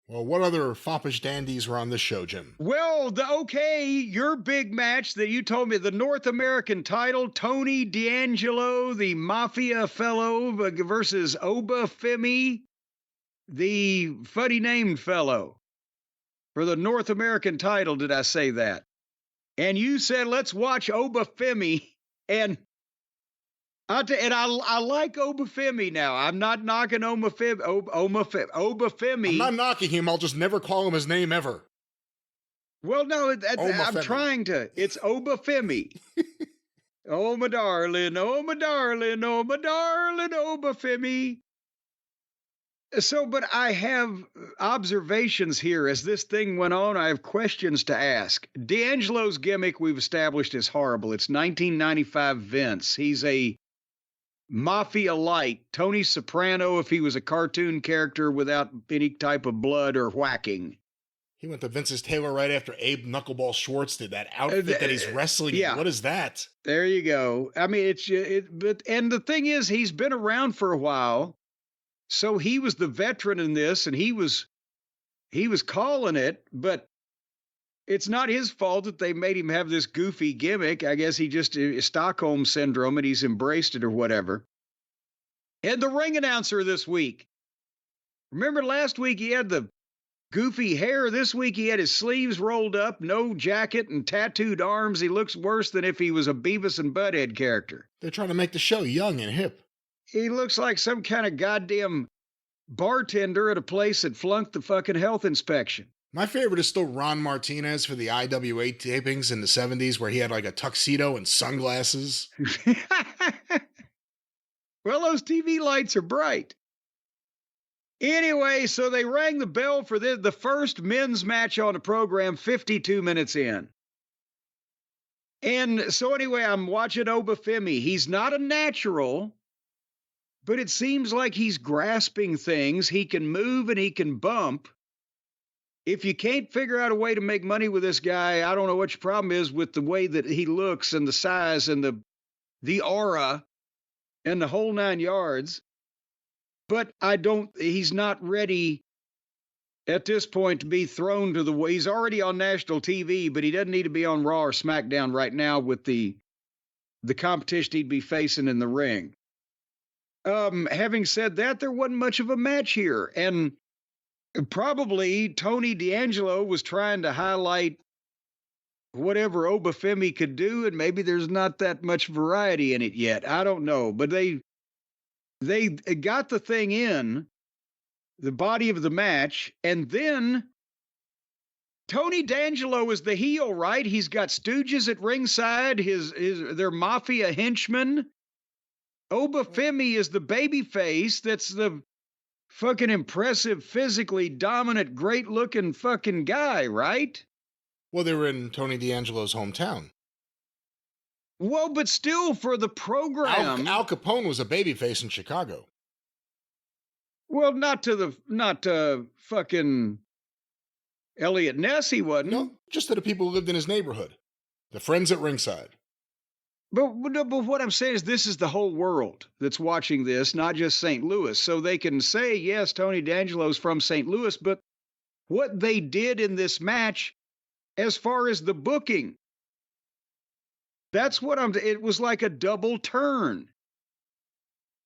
Well, what other foppish dandies were on this show, Jim? Well, your big match that you told me, the North American title, Tony D'Angelo, the Mafia fellow versus Oba Femi, the funny named fellow, for the North American title. Did I say that? And you said, let's watch Oba Femi. And I like Oba Femi now. I'm not knocking Oba Femi. I'm not knocking him. I'll just never call him his name ever. Well, no, I'm Femi. trying to. It's Oba Femi. Oh, my darling, oh, my darling, oh, my darling, Oba Femi. So, but I have observations here. As this thing went on, I have questions to ask. D'Angelo's gimmick we've established is horrible. It's 1995 Vince. He's a Mafia light, Tony Soprano if he was a cartoon character without any type of blood or whacking. He went to Vince's tailor right after Abe Knuckleball Schwartz did that outfit that he's wrestling in. What is that? There you go. I mean, and the thing is, he's been around for a while, so he was the veteran in this, and he was calling it, but it's not his fault that they made him have this goofy gimmick. I guess he just Stockholm syndrome and he's embraced it or whatever. And the ring announcer this week. Remember last week he had the goofy hair. This week he had his sleeves rolled up, no jacket and tattooed arms. He looks worse than if he was a Beavis and Butthead character. They're trying to make the show young and hip. He looks like some kind of goddamn bartender at a place that flunked the fucking health inspection. My favorite is still Ron Martinez for the IWA tapings in the 70s where he had like a tuxedo and sunglasses. Well, those TV lights are bright. Anyway, so they rang the bell for the first men's match on the program 52 minutes in. And so anyway, I'm watching Oba Femi. He's not a natural, but it seems like he's grasping things. He can move and he can bump. If you can't figure out a way to make money with this guy, I don't know what your problem is with the way that he looks and the size and the aura and the whole 9 yards. But he's not ready at this point to be thrown to he's already on national TV, but he doesn't need to be on Raw or SmackDown right now with the competition he'd be facing in the ring. Having said that, there wasn't much of a match here. And probably Tony D'Angelo was trying to highlight whatever Oba Femi could do, and maybe there's not that much variety in it yet. I don't know. But they got the thing in, the body of the match, and then Tony D'Angelo is the heel, right? He's got stooges at ringside, their mafia henchmen. Oba Femi is the baby face that's the fucking impressive, physically dominant, great-looking fucking guy, right? Well, they were in Tony D'Angelo's hometown. Well, but still, for the program... Al Capone was a babyface in Chicago. Well, not to fucking Elliot Ness, he wasn't. No, just to the people who lived in his neighborhood. The friends at ringside. But what I'm saying is this is the whole world that's watching this, not just St. Louis. So they can say, yes, Tony D'Angelo's from St. Louis, but what they did in this match, as far as the booking, that's what it was like a double turn.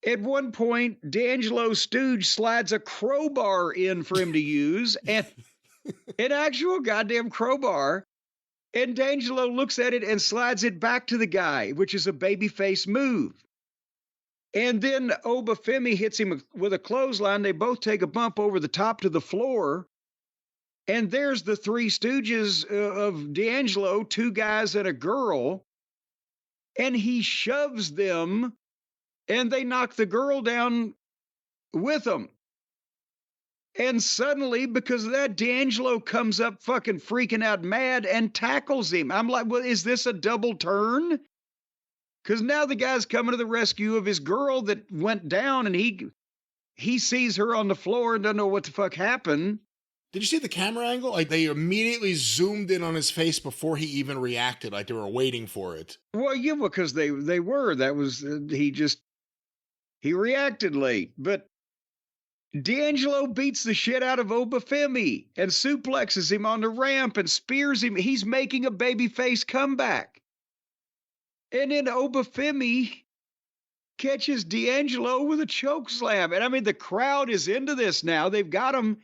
At one point, D'Angelo's stooge slides a crowbar in for him to use, and an actual goddamn crowbar. And D'Angelo looks at it and slides it back to the guy, which is a babyface move. And then Oba Femi hits him with a clothesline. They both take a bump over the top to the floor. And there's the three stooges of D'Angelo, two guys and a girl. And he shoves them, and they knock the girl down with him. And suddenly, because of that, D'Angelo comes up fucking freaking out mad and tackles him. I'm like, well, is this a double turn? Because now the guy's coming to the rescue of his girl that went down, and he sees her on the floor and doesn't know what the fuck happened. Did you see the camera angle? Like, they immediately zoomed in on his face before he even reacted, like they were waiting for it. Well, yeah, because they were. That was, he reacted late. But D'Angelo beats the shit out of Oba Femi and suplexes him on the ramp and spears him. He's making a babyface comeback. And then Oba Femi catches D'Angelo with a choke slam. And I mean, the crowd is into this now. They've got him.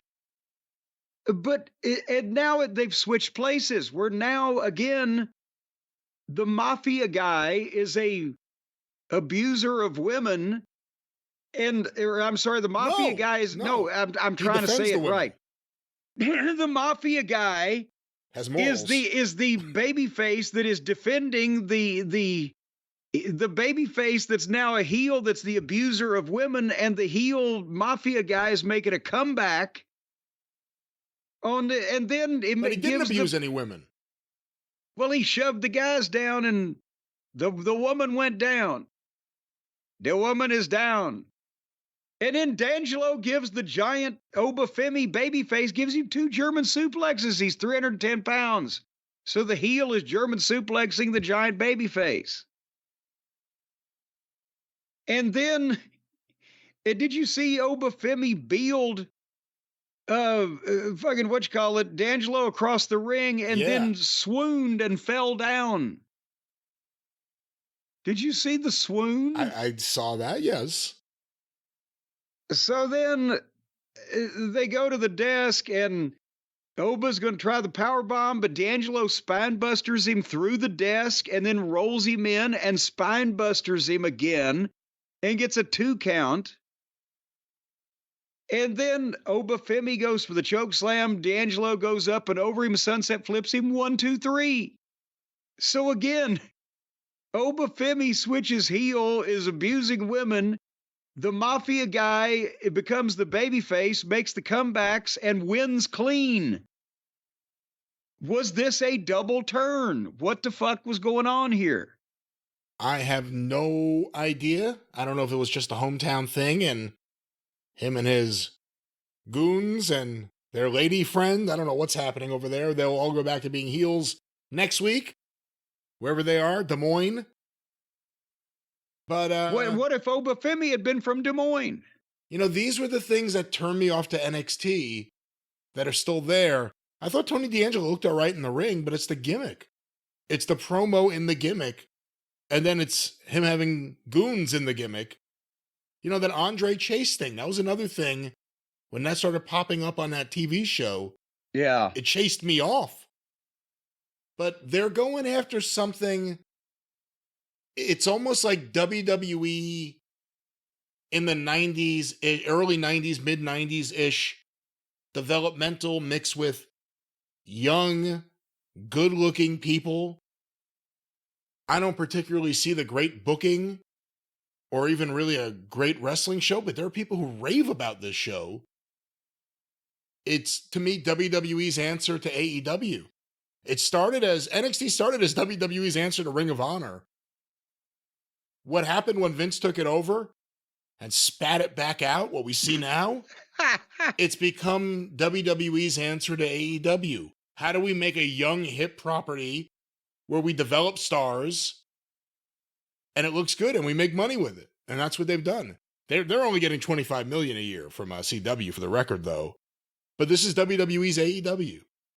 But and now they've switched places. We're now, again, the mafia guy is a abuser of women. I'm sorry, the mafia guy is I'm trying to say it right. The mafia guy has morals. is the baby face that is defending the baby face that's now a heel, that's the abuser of women, and the heel mafia guy is making a comeback on the, and then it but he didn't abuse any women. Well, he shoved the guys down and the woman went down. The woman is down. And then D'Angelo gives the giant Oba Femi babyface, gives him 2 German suplexes. He's 310 pounds. So the heel is German suplexing the giant babyface. And then, did you see Oba Femi build D'Angelo across the ring and then swooned and fell down? Did you see the swoon? I saw that, yes. So then they go to the desk and Oba's going to try the power bomb, but D'Angelo spinebusters him through the desk and then rolls him in and spinebusters him again and gets a 2 count. And then Oba Femi goes for the choke slam. D'Angelo goes up and over him, sunset flips him 1, 2, 3. So again, Oba Femi switches heel, is abusing women. The mafia guy becomes the babyface, makes the comebacks, and wins clean. Was this a double turn? What the fuck was going on here? I have no idea. I don't know if it was just a hometown thing and him and his goons and their lady friend. I don't know what's happening over there. They'll all go back to being heels next week, wherever they are, Des Moines. But what if Oba Femi had been from Des Moines? You know, these were the things that turned me off to NXT that are still there. I thought Tony D'Angelo looked all right in the ring, but it's the gimmick. It's the promo in the gimmick. And then it's him having goons in the gimmick. You know, that Andre Chase thing, that was another thing. When that started popping up on that TV show, it chased me off. But they're going after something. It's almost like WWE in the 90s, early 90s, mid 90s-ish, developmental mixed with young, good-looking people. I don't particularly see the great booking or even really a great wrestling show, but there are people who rave about this show. It's, to me, WWE's answer to AEW. NXT started as WWE's answer to Ring of Honor. What happened when Vince took it over and spat it back out, what we see now, it's become WWE's answer to AEW. How do we make a young, hip property where we develop stars and it looks good and we make money with it? And that's what they've done. They're only getting $25 million a year from CW for the record, though. But this is WWE's AEW.